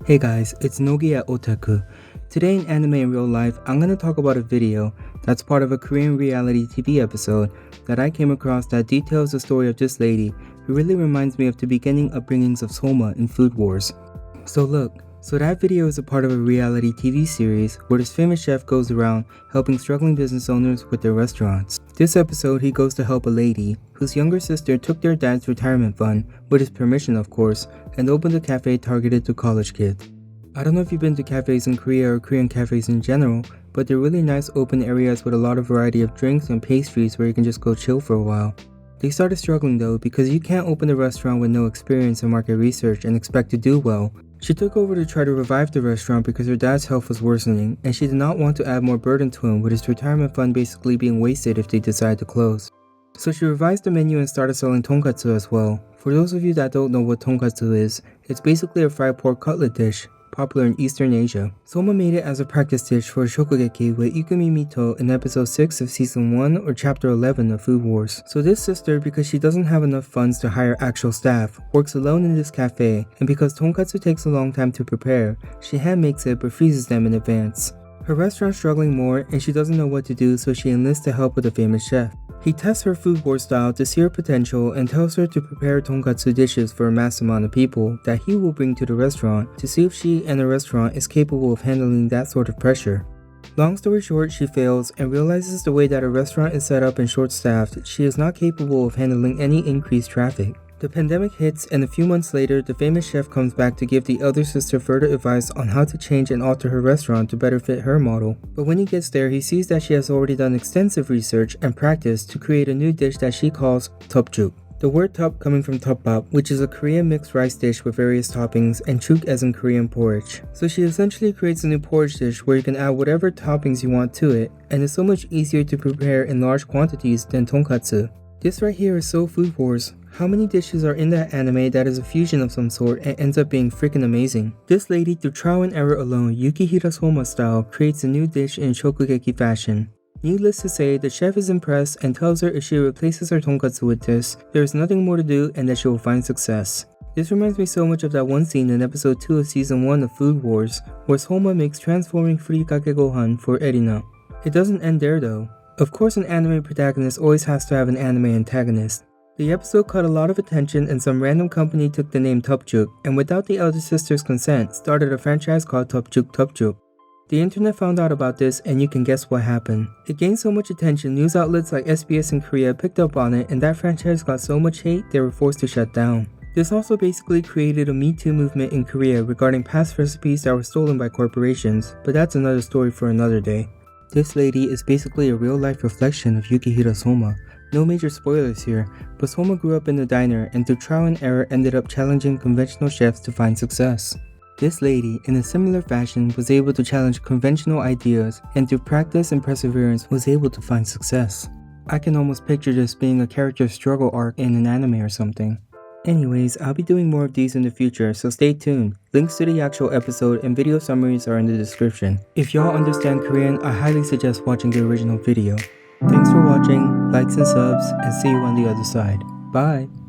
Hey guys, it's Nogi at Otaku. Today in Anime in Real Life, I'm going to talk about a video that's part of a Korean reality TV episode that I came across that details the story of this lady who really reminds me of the beginning upbringings of Soma in Food Wars. So that video is a part of a reality TV series where this famous chef goes around helping struggling business owners with their restaurants. This episode, he goes to help a lady whose younger sister took their dad's retirement fund, with his permission of course, and opened a cafe targeted to college kids. I don't know if you've been to cafes in Korea or Korean cafes in general, but they're really nice open areas with a lot of variety of drinks and pastries where you can just go chill for a while. They started struggling though because you can't open a restaurant with no experience in market research and expect to do well. She took over to try to revive the restaurant because her dad's health was worsening, and she did not want to add more burden to him with his retirement fund basically being wasted if they decide to close. So she revised the menu and started selling tonkatsu as well. For those of you that don't know what tonkatsu is, it's basically a fried pork cutlet dish, popular in Eastern Asia. Soma made it as a practice dish for a shokugeki with Ikumi Mito in episode 6 of season 1 or chapter 11 of Food Wars. So this sister, because she doesn't have enough funds to hire actual staff, works alone in this cafe, and because tonkatsu takes a long time to prepare, she hand makes it but freezes them in advance. Her restaurant's struggling more and she doesn't know what to do, so she enlists the help of the famous chef. He tests her Food Wars style to see her potential and tells her to prepare tonkatsu dishes for a mass amount of people that he will bring to the restaurant to see if she and the restaurant is capable of handling that sort of pressure. Long story short, she fails and realizes the way that her restaurant is set up and short-staffed, she is not capable of handling any increased traffic. The pandemic hits, and a few months later, the famous chef comes back to give the elder sister further advice on how to change and alter her restaurant to better fit her model. But when he gets there, he sees that she has already done extensive research and practice to create a new dish that she calls tteokjuk. The word tup coming from tteokbap, which is a Korean mixed rice dish with various toppings, and chuk as in Korean porridge. So she essentially creates a new porridge dish where you can add whatever toppings you want to it, and it's so much easier to prepare in large quantities than tonkatsu. This right here is so Food Wars. How many dishes are in that anime that is a fusion of some sort and ends up being freaking amazing? This lady, through trial and error alone, Yukihira Soma style, creates a new dish in shokugeki fashion. Needless to say, the chef is impressed and tells her if she replaces her tonkatsu with this, there is nothing more to do and that she will find success. This reminds me so much of that one scene in episode 2 of season 1 of Food Wars, where Soma makes transforming furikake gohan for Erina. It doesn't end there though. Of course, an anime protagonist always has to have an anime antagonist. The episode caught a lot of attention and some random company took the name tteokjuk and without the elder sister's consent started a franchise called tteokjuk. The internet found out about this and you can guess what happened. It gained so much attention, news outlets like SBS in Korea picked up on it, and that franchise got so much hate they were forced to shut down. This also basically created a Me Too movement in Korea regarding past recipes that were stolen by corporations, but that's another story for another day. This lady is basically a real-life reflection of Yukihira Soma. No major spoilers here, but Soma grew up in a diner and through trial and error ended up challenging conventional chefs to find success. This lady, in a similar fashion, was able to challenge conventional ideas and through practice and perseverance was able to find success. I can almost picture this being a character's struggle arc in an anime or something. Anyways, I'll be doing more of these in the future, so stay tuned. Links to the actual episode and video summaries are in the description. If y'all understand Korean, I highly suggest watching the original video. Thanks for watching, likes and subs, and see you on the other side. Bye!